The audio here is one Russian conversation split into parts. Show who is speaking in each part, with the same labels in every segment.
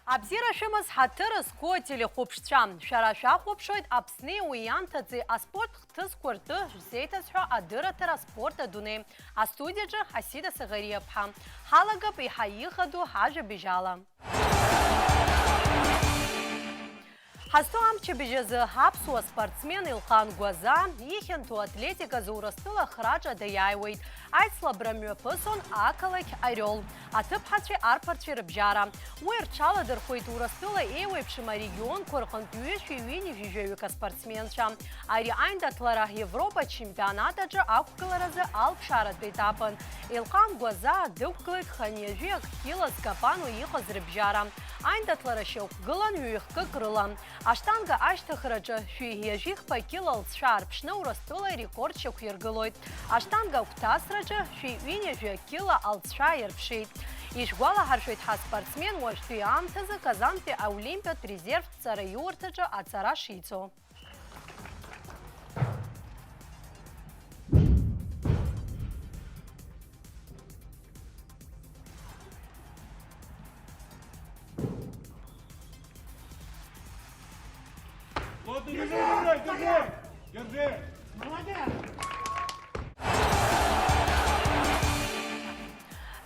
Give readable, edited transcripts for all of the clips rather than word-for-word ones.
Speaker 1: Абзира шимыз хатырыз котели хопшчам. Шараша хопшойт апсны уянтацы, а спорт хтыз курты зейтасхо адыратара спорта дуне. А студияджи Хасида Сагариепха. Халагап и хаихаду хажа бежала. Хасту амче бежезы хапсуа спортсмен Илхан Гуаза, ихенту атлетика заурастыла храджа даяйвайт. Айцла брамё пысон акалак орел. А тып хатри арпартри рыбжара. Уэрчала дырхуит урастыла эйвайпшима регион корхан тюэши вини жижевика спортсменша. Ари айндатлара Европа чемпионатаджа акукаларазы алпшарат бейтапын. Илхан Гуаза дывклык ханежек килос капану ихоз рыбжара. Айндатлара шеук гылан юихка крылан. Аштанга аштахраджа шуихежих по килолс шарпшна урастыла рекорд шеук ергылойт. Аштанга уктасраджа шуихвинежек кила алцша ерпшит. Ишгуала харшуит ха спортсмен уаштуи амтазы Казанпе Олимпиад резерв цара юртаджа ацара шицо.
Speaker 2: Держи! Молодец!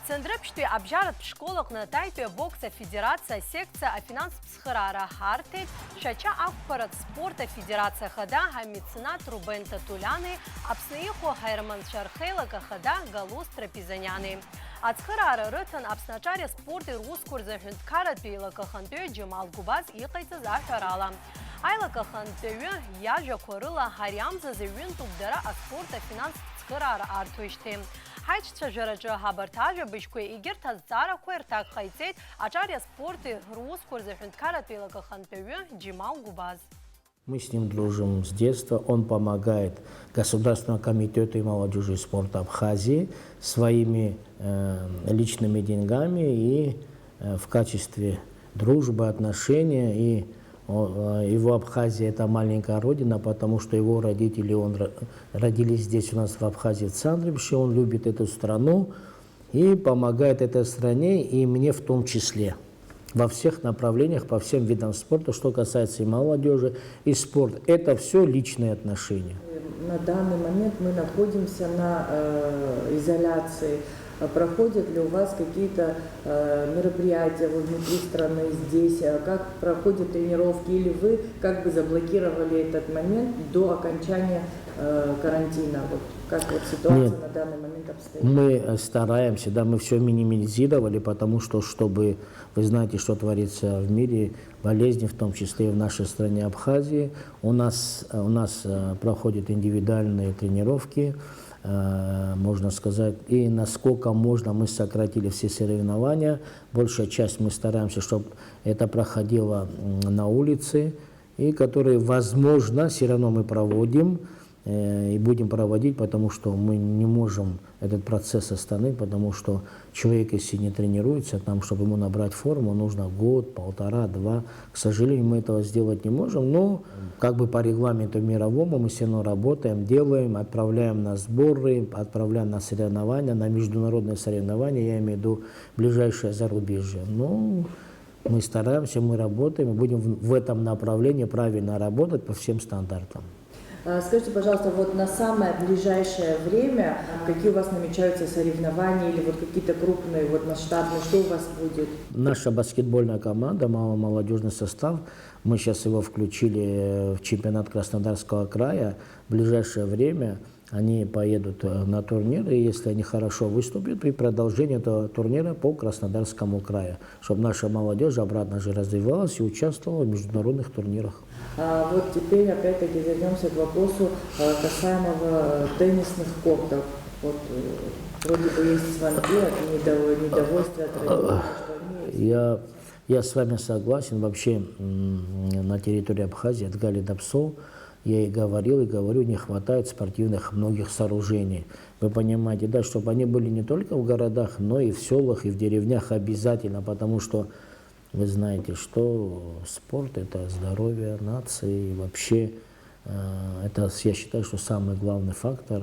Speaker 1: Центрепштуи обжарат в школах на тайтуе бокса федерация секция а финанс псхрара хартет шача акпарат спорта федерация хада хамицинат Рубен Татуляны абснаиху Хайрман Шархейлака хада Галус Трапезаняны. Ацхрара рытан абсначаре спорты рускурза хюнткарат пейлака хантуе Джамал Губаз иқайца захарала. Айлака хантуе яжа корыла харямза зевюн тубдара а спорта финанс псхрара артуиште. Хайчца жараджа хабартажа бишкуе игерт азара куэртак хайцет ачарья спорты рус курзахюнт карапилака хантуе Джамал Губаз.
Speaker 3: Мы с ним дружим с детства. Он помогает Государственному комитету и молодежи и спорта Абхазии своими личными деньгами и в качестве дружбы, отношения. И его Абхазия – это маленькая родина, потому что его родители родились здесь у нас в Абхазии, в Цандрипше. Он любит эту страну и помогает этой стране, и мне в том числе. Во всех направлениях, по всем видам спорта, что касается и молодежи, и спорта. Это все личные отношения.
Speaker 4: На данный момент мы находимся на изоляции. Проходят ли у вас какие-то мероприятия внутри страны здесь? Как проходят тренировки? Или вы как бы заблокировали этот момент до окончания карантина? Вот как вот ситуация на данный момент обстоит?
Speaker 3: Мы стараемся, да, мы все минимизировали, потому что, чтобы, вы знаете, что творится в мире, болезни, в том числе и в нашей стране Абхазии. У нас проходят индивидуальные тренировки, можно сказать, и насколько можно мы сократили все соревнования. Большая часть мы стараемся, чтобы это проходило на улице, и которые, возможно, все равно мы проводим и будем проводить, потому что мы не можем этот процесс остановить, потому что человек, если не тренируется, там, чтобы ему набрать форму, нужно год, полтора, два. К сожалению, мы этого сделать не можем, но как бы по регламенту мировому мы все равно работаем, делаем, отправляем на сборы, отправляем на соревнования, на международные соревнования, я имею в виду ближайшее зарубежье. Но мы стараемся, мы работаем, и будем в этом направлении правильно работать по всем стандартам.
Speaker 4: Скажите, пожалуйста, вот на самое ближайшее время, какие у вас намечаются соревнования или вот какие-то крупные, вот масштабные, что у вас будет?
Speaker 3: Наша баскетбольная команда, молодежный состав, мы сейчас его включили в чемпионат Краснодарского края. В ближайшее время они поедут на турнир, и если они хорошо выступят, при продолжении этого турнира по Краснодарскому краю, чтобы наша молодежь обратно же развивалась и участвовала в международных турнирах.
Speaker 4: Вот теперь опять-таки вернемся к вопросу касаемого теннисных кортов. Вот вроде бы есть звонки от недовольства от родителей, что они...
Speaker 3: Я с вами согласен. Вообще на территории Абхазии от Гали Дапсо я и говорил, и говорю, не хватает спортивных многих сооружений. Вы понимаете, да, чтобы они были не только в городах, но и в селах, и в деревнях обязательно, потому что вы знаете, что спорт – это здоровье нации, и вообще это, я считаю, что самый главный фактор.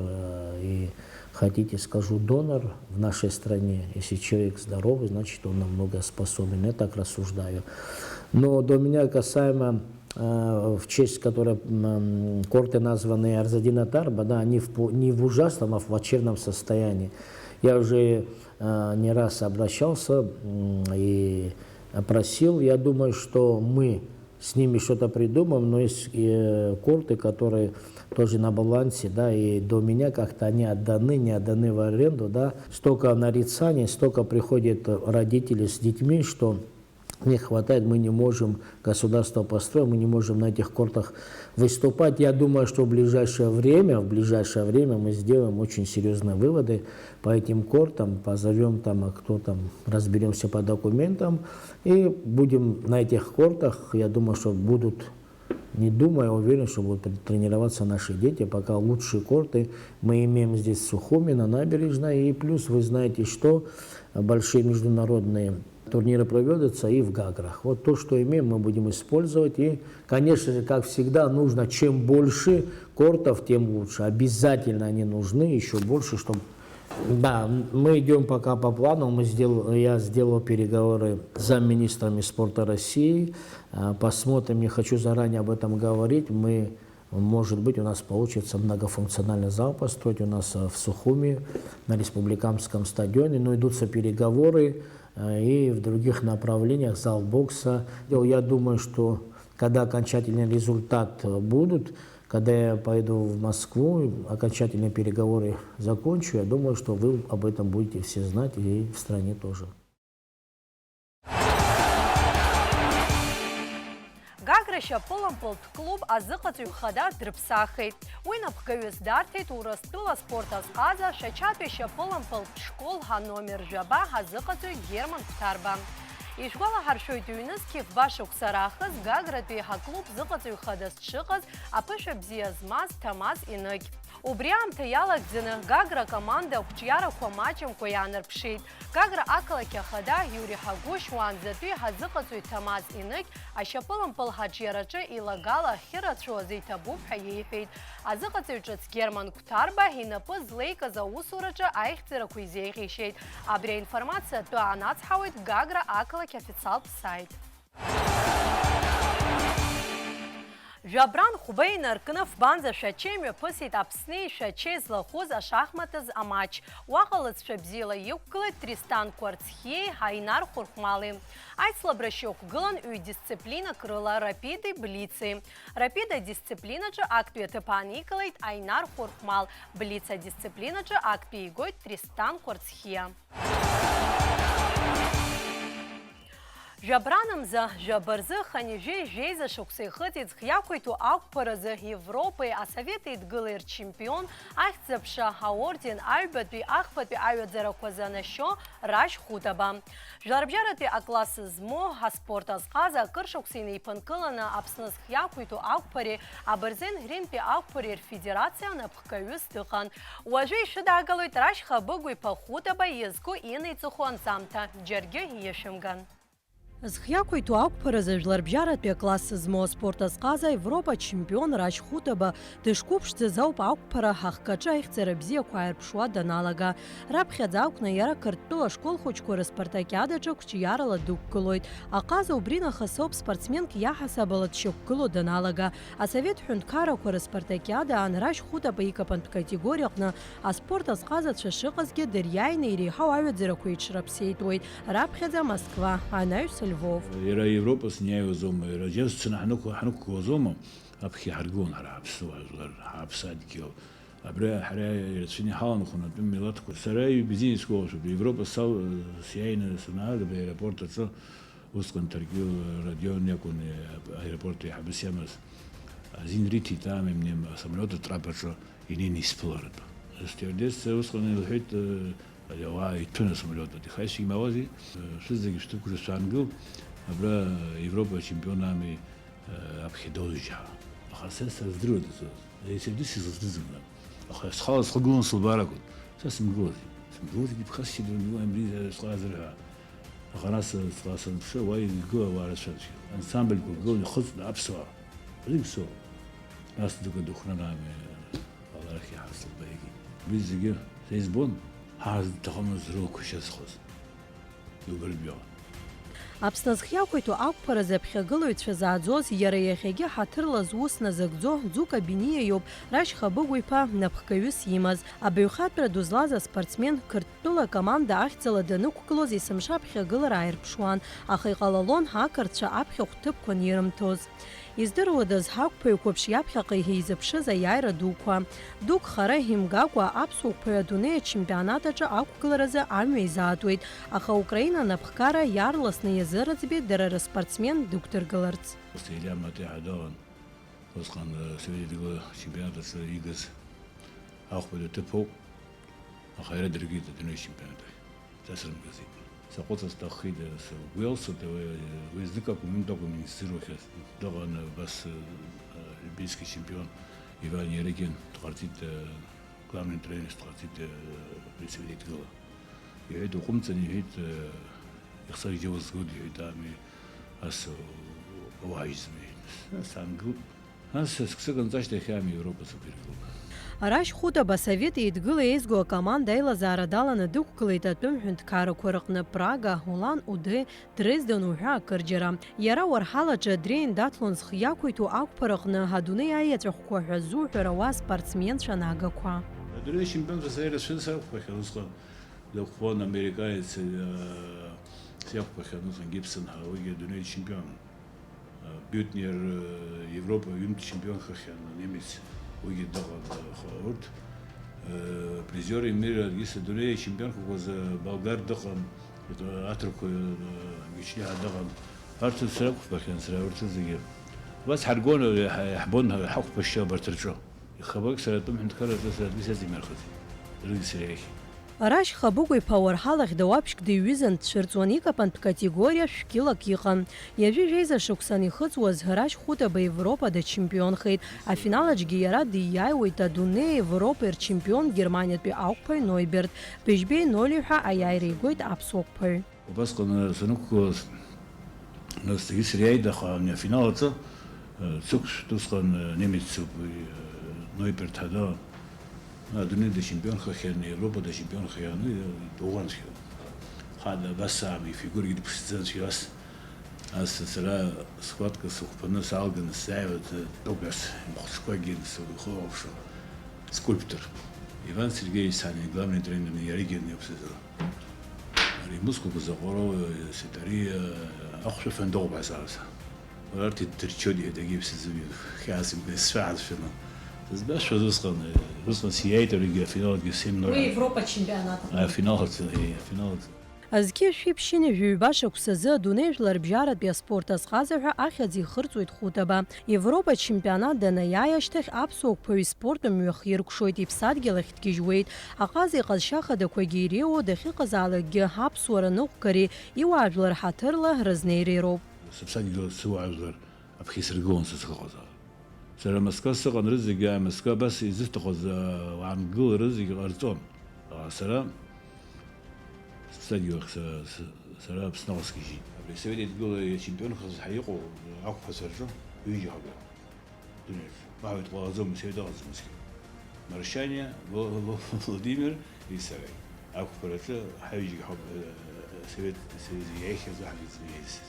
Speaker 3: И хотите, скажу, донор в нашей стране, если человек здоровый, значит, он намного способен, я так рассуждаю. Но до меня касаемо, в честь которой корты названы Арзадина Тарба, да, они не в ужасном, а в плачевном состоянии. Я уже не раз обращался и просил, я думаю, что мы с ними что-то придумаем, но есть корты, которые тоже на балансе, да, и до меня как-то они не отданы в аренду, да. Столько нарицаний, столько приходит родители с детьми, что не хватает, мы не можем государство построить, мы не можем на этих кортах выступать. Я думаю, что в ближайшее время мы сделаем очень серьезные выводы по этим кортам, позовем там, кто там, разберемся по документам и будем на этих кортах, я думаю, что будут, не думаю, уверен, что будут тренироваться наши дети, пока лучшие корты мы имеем здесь в Сухуми, на набережной, и плюс вы знаете, что большие международные турниры проводятся и в Гаграх. Вот то, что имеем, мы будем использовать. И, конечно же, как всегда, нужно, чем больше кортов, тем лучше. Обязательно они нужны, еще больше, чтобы... Да, мы идем пока по плану. Я сделал переговоры с замминистрами спорта России. Посмотрим, не хочу заранее об этом говорить. Может быть, у нас получится многофункциональный зал построить у нас в Сухуми, на республиканском стадионе. Но идутся переговоры и в других направлениях, зал бокса. Я думаю, что когда окончательный результат будут, когда я поеду в Москву, окончательные переговоры закончу, я думаю, что вы об этом будете все знать, и в стране тоже.
Speaker 1: Гаграшьа полымпылт клуб азыҟаҵаҩ хада дрыԥсахит. Уи напхгаҩыс дарҭеит Урыстәыла спорт азҟаза Шачатәишьа полымпылт школ ҳаномер жәаба ҳазыҟаҵаҩ Герман Ԥҭарба. Ишгәалаҳаршәоит ҩнызқьи фба-шықәса раахыс Гагратәи ҳаклуб зыҟаҵаҩ хадас дшыҟаз аԥышәа бзиа змаз Ҭамаз Инықь. Убри аамҭа иалагӡаны Гагра команда қәҿиарақәа маҷымкәа иаанарԥшит. Гагра ақалақь ахада Иури Ҳагәышь уаанӡатәи ҳазыҟаҵаҩ Ҭамаз Инықь ашьапылымпыл ҳаҿиараҿы илагала ахьырацәоз иҭабуп ҳәа иеиҳәеит. Азыҟаҵаҩ ҿыц Герман Қәҭарба инапы злеикыз аусураҿы аихьӡарақәа изеиӷьишьеит. Абри аинформациа атәы анацҳауеит Гагра ақалақь афициалтә сайт. Жәабран Хәбеи инаркны фбанӡа шәачеи мҩаԥысит Аԥсни шәачеи злахәыз ашахматыз амач. Уаҟа лыҵшәа бзиала иқәгылеит Тристан Кәарцхиеи Ҳаинар Хәырхәмали. Аицлабрашьа иқәгылан ҩ-дисциплинак рыла рапиди блици. Рапид адисциплинаҿы актәи аҭыԥ ааникылеит Аинар Хәырхәмал. Блиц адисциплинаҿы актәи игоит Тристан Кәарцхиа. Жәабранымза жәабарзы ханижәеи жәеиза шықәса ихыҵит зхиақәиҭу ақәԥаразы Европеи асовети идгылеи рчемпион ахьӡаԥша аорден аҩбатәи ахԥатәи аҩаӡарақәа занашьо Рашь Хәутаба. Жәларбжьаратәи акласс змоу аспорт азҟаза акыр шықәса инеиԥынкыланы Аԥсны зхиақәиҭу ақәԥареи абырзен Римтәи ақәԥареи рфедерациа напхгаҩыс дыҟан. Уажәы ишәыдаагалоит Рашь Хабыгә-иԥа Хәутаба иазку инаиҵыху анҵамҭа, џьаргьы ииашәымган. Зхиақәиҭу ақәԥаразы жәларбжьаратәи акласс змоу аспорт азҟаза Европа чемпион Рашь Хәутаба дышқәыԥшӡаз ауп ақәԥара ҳахкаҿы аихьӡара бзиақәа ааирԥшуа даналага. Раԥхьаӡа акәны иара Қырҭтәыла ашкол хәыҷқәа рыспартакиадаҿы қәҿиарала дықәгылоит. Аҟаза убри нахыс ауп спортсменк иаҳасабала дшьақәгыло даналага. Асовет ҳәынҭқаррақәа рыспартакиадаан Рашь Хәутаба икапантә категориаҟны аспорт азҟазацәа шыҟазгьы дыриааины иреиҳау аҩаӡарақәа еиҿраԥсеитәуеит. Раԥхьаӡа Москва, анаҩс Львов.
Speaker 2: Иара Европа сниаҩуазоума, иара џьазцаны ҳнықәуазоума, аԥхьа иҳаргылон ҳара ҳаԥсуаа, ҳаԥсадгьыл. Абри ҳара ирацәаны иҳаламхын атәым милаҭқәа. Сара ибзианы исгәалашәоит, Европа сиааины санаага аеропорт аҿы, усҟан Ҭаркьыл Родион иакәын аеропорт еиҳабыс иамаз. Азин риҭеит амҩа асамолиот атрапаҿы инеины исԥыларатәы. Астиуардесса усҟан илҳәеит, ауаа иҭәын асамолиот ихаишьа имауази, шәызегьы шәҭықәшәа шәаангыл, абра Европа чемпион ами аԥхьа доуџьаа. خاصة الدرود يسدس يزدزمنا خلاص خلقون صلباركون ساس مغوزي دي بخاص يدرون أمريكا صغازرها خلاص شو وايد الجو وارش انسامبل الجو يخص أبصر ريم سو ناس دخلنا نعم والله لك يحصل باقي بيزيجي سيزبون هذا تخمز روك شخص يقول بيان
Speaker 1: Аԥсны зхиақәиҭу ақәԥаразы аԥхьагылаҩцәа зааӡоз иара иахьагьы ҳаҭырла зус назыгӡо Ӡука Биниа иоуп Рашь Хабыгә-иԥа напхгаҩыс имаз. Абаҩхатәра ду злаз аспортсмен Қырҭтәыла акоманда ахьӡала данықәгылоз есымша аԥхьагылара ааирԥшуан, аха иҟалалон ақырҭцәа аԥхьахә ҭыԥқәа нирымҭоз. Издыруадаз ҳақәԥаҩқәа иаԥхьаҟа иҳеизыԥшыз аиааира дуқәа. Дук хара имгакәа аԥсуақәԥаҩ адунеи ачемпионат аҿы ақәгыларазы амҩа изаатуеит, аха Украина напхгара иаарласны иазыраӡбеит дара рыспортсмен дықәдыргыларц.
Speaker 2: Илиам Матеҳадаган осҟан Советского чемпионата игыз ақәԥаҩ ҭыԥоуп, аха иара дыргеит адунеи чемпионат ахь. Сасрымгазеит. Саҟәыҵырц сҭаххеит Уелс уи зныкакәым министрухьаз дыҟан бас олимпийский чемпион Иван Ерегин дҟарҵеит главный тренер дҟарҵеит Советского. Иҳәеит уҟәымҵан иҳәеит ихсагьы уазгоит иҳәеит ами ас уааижьӡом иҳәеит. Сангылт ас сыҟанҵашьҭа иахьа ами Европа сықәиргылт.
Speaker 1: Арашь Хәыта Басовет еидгыла еизго акоманда аилазаара даланы дықәгылеит атәым ҳәынҭқаррақәа рҟны Прага, Улан Удэ, Дрезден уҳәа акырџьара. Иара Уарҳалаҿы адреин даҭлон зхы иақәиҭу ақәԥараҟны адунеи аиаҵәахәқәа ҳәа зуҳәар ауаа спортсменцәа нагақәа.
Speaker 2: Адунеи чемпионқәа саирацәаны сақәԥахьан усҟан дықәԥон американец сиақәԥахьан усҟан Гибсон ҳәа уигьы адунеи чемпион. Бютнер Европа ҩынтә чемпионхахьан немец. Уигьы дыҟан урҭ призиори мира адунеи чемпионқәа болгар дыҟан, аҭырқәа Мичниа дыҟан. Арҭ срақәԥахьан сара урҭ зегьы. Убас ҳаргон иаҳбон ҳақәԥашьа абарҭ рҿы. Ихабак сара атәым ҳәынҭқарраҿы сара адәы исазимырхызеит. Рыгьы сара иахь.
Speaker 1: Рашь Хабыгә-иԥа Уарҳалахь дауаԥшьк дыҩҩызан дцәырҵуан икапантә категориа шәкилак иҟан. Иажәы жәеиза шықәсан ихыҵуаз Рашь Хәыта баевропа дачемпионхеит. Афиналаҿгьы иара диааиуеит адунеи Европеи рчемпион Германиатәи ақәԥаҩ Нойберт. Быжьбеи Ноли ҳәа аиааира игоит аԥсуақәԥаҩ.
Speaker 2: Убасҟан санықәгылаз насгьы сара иааит, аха афинал аҿы сықәшәт усҟан немецуп Нойберт ҳәа адунеи дачемпионхахьан, Европа дачемпионхахьан, дуӷанҵәҟьан. Хада бас ами фигургьы дыԥшӡанҵәҟьа ас сара схватка сыхәԥаны салганы сааиуеит Токиос имахәҿқәагьы сыхәаԥшуа скульптор Иван Сергеевич Санин, главный тренер Ерегин иаԥсызара. Ари мускулқәа заҟәароу ари ахәшәафан дыҟоуп аса. Арҭ иддырчоит иҳәеит иԥсызу хьаас сшәаҳаршәаны. Збашваз усҟан сиааит аригьы афиналгьы 7-0.
Speaker 1: Уи Европа чемпионат.
Speaker 2: Афиналаҿ.
Speaker 1: Азқьы шәиԥшьыни жәаҩба шықәсазы адунеи жәлар бжьаратәи аспорт азҟазаҳәа ахьаӡ ихырҵоит Хәытаба. Европа чемпионат данаиааи ашьҭахь аԥсуақәԥаҩ спорт мҩахиркәшоит, иԥсадгьыл ахь дгьежьуеит. Аҟаза иҟазшьа хадақәагьы иреиуоу дахьыҟазаалакгьы ҳаԥсуара ныҟәгари иуаажәлар ҳаҭырла рызнеира ироуп.
Speaker 2: Сыԥсадгьыл сыуаажәлар аԥхьа исыргылон сыцхыҟазаалак. Сара Москва сыҟан рызегьы Москва бас изысҭахыз аангылара зегьы ҟарҵон. Сара сыԥсадгьыл ахь сара Аԥсныҟа сгьежьит. Абри Совет Еидгыла ичемпионхаз ҳаиҟоу ақәԥаса рҿы ҩыџьа ҳауп. Дунеиаҿы. Баҳауеит ҟалаӡом Совет ыҟаӡамызгьы. Маршьаниа, Владимир и сара. Ақәԥараҿы ҳаҩыџьагьы ҳауп Совет иаихьаз ҳаӷьыҵ.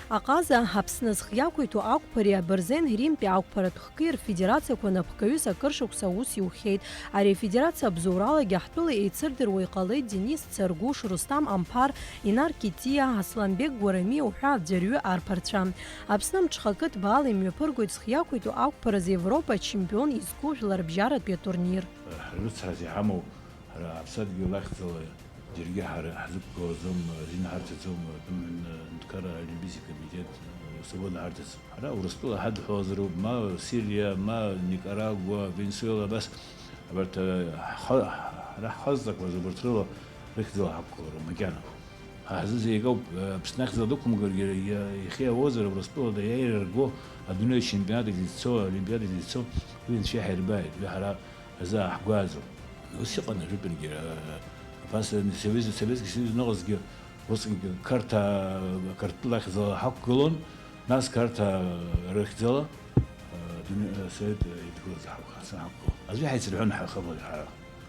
Speaker 1: Аҟаза Аԥсны зхы иақәиҭу ақәԥареи абырзен Римтәи ақәԥаратә хки рфедерациақәа напхгаҩыс акыршықәса аус иухьеит. Ари афедерациа абзоуралагьы ҳтәыла еицырдыруа иҟалеит Денис Царгәыш, Рустам Амԥар, Инар Китиа, Асламбек Гәарамиа уҳәа аӡәырҩы арԥарцәа. Аԥсны мҽхакы ҭбаала имҩаԥыргоит зхы иақәиҭу ақәԥаразы Европа чемпион изку жәларбжьаратәи атурнир.
Speaker 2: Ҳрыцҳас иҳамоу ҳара ҳаԥсадгьыл ахьӡала џьаргьы ҳзықәгылаӡом, азинаҳарҭаӡом ҳәынҭқарра олимпийский комитет сабонаҳарҭаӡом. Ҳара Урыстәыла ҳадҳәозароуп, ма Сириа, ма Никарагуа, Венесуела, бас абарҭ ҳара ҳазҵақәаз абарҭ рыла рыхьӡала ҳақәгылароуп макьана. هذا بسناخ زادكم يخيا وزر برسطو ده يرجو الدنيا الشامبيونات اللي تسوى الأولمبياد اللي تسوى وين شيء حربايد بحرا هذا حجازه وثقة نجرب نجير بس سبيس كسيد نغز جا بس كارت لحظة حقلون ناس كارت رخزة دنيا سيد يدخل حقه أزوي حيصيرون خبر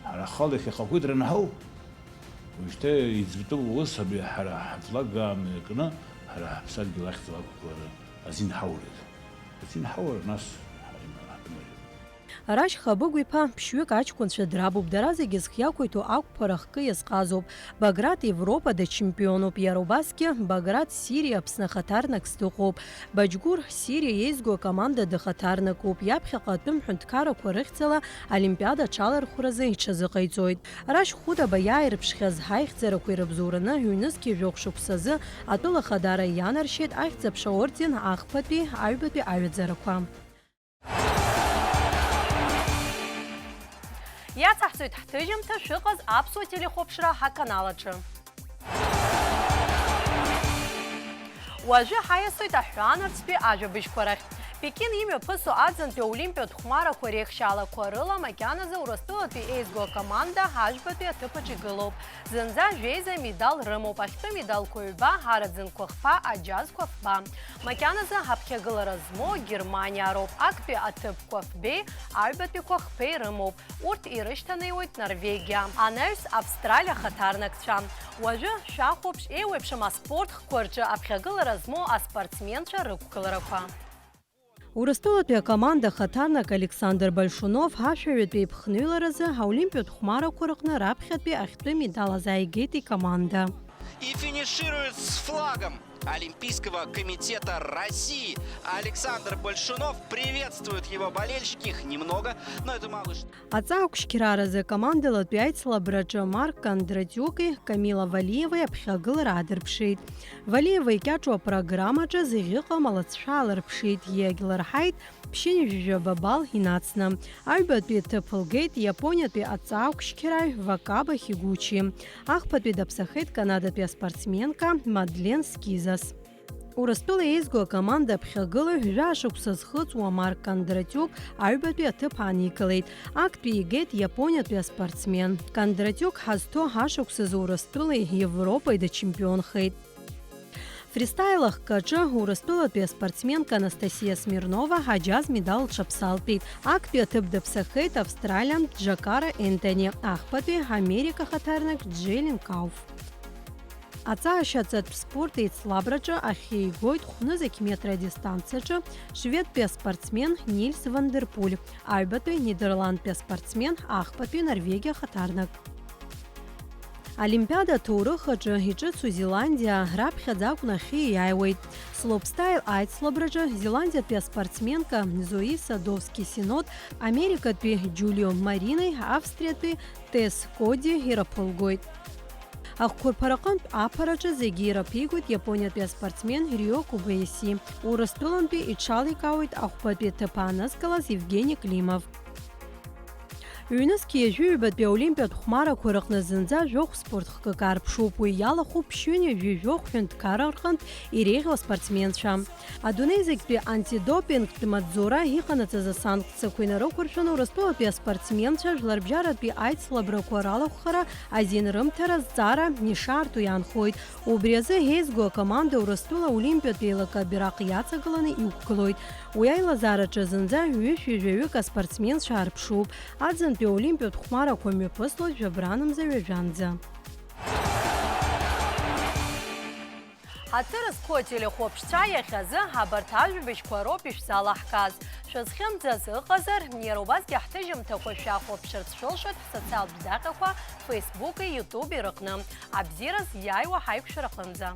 Speaker 2: على خالق خاكود رنهو وشتى يزبطوا وصل بحرا حفلقة من كنا حرا بسال لحظة أزين حول ناس
Speaker 1: Рашь Хабыгу-иԥа ԥшьҩык аҷкәынцәа драбуп, дара зегьы зхиақәиҭу ақәԥара хкы иазҟазоуп. Баграт Европада чемпионуп, иара убасгьы Баграт Сириа Аԥсны ахаҭарнакс дыҟоуп. Баџьгәыр Сириа еизго акоманда дахаҭарнакуп. Иаԥхьаҟа атәым ҳәынҭқаррақәа рыхьӡала Олимпиада аҽалархәразы иҽазыҟаиҵоит. Рашь Хәыдаба иааирԥшхьаз ҳаихьӡарақәа ирыбзоураны ҩнызқьи жәохә шықәсазы атәыла хадара ианаршьеит ахьӡ-аԥша орден ахԥатәи аҩбатәи аҩаӡарақәа. Иацаҳҵоит ҳҭыжьымҭа шәыҟаз аԥсуа телехәаԥшра ҳаканалаҿы. Уажәы ҳаиасуеит аҳәаанырцәтәи ажәабжьқәа рахь. Пекин имҩаԥысо аӡынтәи аолимпиатә хәмарақәа реихшьаалақәа рыла макьаназы Урыстәылатәи еизго акоманда ҳажәбатәи аҭыԥаҿ игылоуп. Зынӡа жәеиза медал рымоуп, ахьтәы медалқәа ҩба, ҳараӡынқәа хԥа, аџьазқәа фба. Макьаназы ҳаԥхьагылара змоу Германиароуп. Актәи аҭыԥқәа фбеи, аҩбатәиқәа хԥеи рымоуп. Урҭ ирышьҭанеиуеит Норвегиа, анаҩс Австралиа ахаҭарнакцәа. Уажәы шәахәаԥш еиуеиԥшым аспорт хқәа рҿы аԥхьагылара змоу аспортсменцәа рықәгыларақәа. Урыстәылатәи акоманда ахаҭарнак Александр Большунов ҳашәаҩытәи иԥхныҩларазы аолимпиатә хәмарақәа рҟны раԥхьатәи ахьтәы медал азааигеит икоманда.
Speaker 5: И финиширует с флагом Олимпийского комитета России. Александр Большунов приветствует его болельщики, их немного, но это мало что.
Speaker 1: Аҵаақәшьқьраразы акомандалатәи аицлабраҿы Марк Кондратиуки, Камила Валиевеи аԥхьагылара аадырԥшит. Валиева икьаҿу апрограммаҿы зегьы ыҟам алацәшәа аалырԥшит, иагьлырҳаит ԥшьынҩажәаба бал инацны. Аҩбатәи ҭыԥ лгеит Иапониатәи аҵаақәшьқьраҩ Вакаба Хигучи. Ахԥатәи даԥсахеит Канадатәи аспортсменка Мадлен Скизас. Урыстәыла еизго акоманда аԥхьагылаҩ жәашықәса зхыҵуа Марк Кондратиук аҩбатәи аҭыԥ ааникылеит. Актәи игеит Иапониатәи аспортсмен. Кондратиук ҳазҭо ҳашықәсазы Урыстәылеи Европеи дачемпионхеит. Фристайл ахкаҿы Урыстәылатәи аспортсменка Анастасия Смирнова аџьаз медал лҽаԥсалтәит. Актәи аҭыԥ даԥсахеит Австралиан Джакара Ентони, ахԥатәи Америка ахаҭарнак Джейлин Кауф. Аҵаашьаҵатә спорт еицлабраҿы ахьеигоит хәнызықь метра адистанциаҿы шведтәи аспортсмен Нильс Вандерпуль, аҩбатәи Нидерландтәи аспортсмен, ахԥатәи Норвегиа ахаҭарнак. Олимпиада аҭоурых аҿы иҿыцу Зеландиа раԥхьаӡа акәны ахьы иааиуеит. Слоупстайл аицлабраҿы Зеландиатәи аспортсменка Зои Садовски-Синод, Америкатәи Џьулио Маринеи, Австриатәи Тес Коди ираԥылгоит. Ахәқәырԥараҟынтә аԥараҿы зегьы ираԥигоит Иапониатәи аспортсмен Рио Кубеиси. Урыстәылантәи иҽаликаауеит ахәбатәи аҭыԥ аанызкылаз Евгений Климов. Ҩнызқьи ажәыҩбатәи аолимпиатә хәмарақәа рҟны зынӡа жәохә спорт хкык аарԥшуп. Уи иалахәуп ԥшьынҩажәи жәохә ҳәынҭқарра рҟынтә иреиӷьу аспортсменцәа. Адунеи зегьтәи антидопингтә маҵзура иҟанаҵаз асанкциақәа инарықәыршәаны Урыстәылатәи аспортсменцәа жәларбжьаратәи аицлабрақәа ралахәхара азин рымҭара зҵаара ишаарту иаанхоит. Убри азы еизго акоманда Урыстәыла аолимпиатә еилакы абираҟ иаҵагыланы иқәгылоит. Уи аилазаараҿы зынӡа ҩышәи-жәаҩык аспортсменцәа аарԥшуп. Аӡынтәи аолимпиатә хәмарақәа мҩаԥыслоит жәабранымза ҩажәанӡа. Ҳаҭыр зқәу ателехәаԥшцәа иахьазы абарҭ ажәабжьқәа роуп ишәзалаҳкааз. Шәазхьымӡаз ыҟазар, иара убасгьы ҳҭыжьымҭақәа шәахәаԥшырц шәылшоит ҳсоциалтә даҟьақәа Фейсбуки, Иутуби рыҟны. Абзиараз иааиуа ҳаиқәшәара аҟынӡа.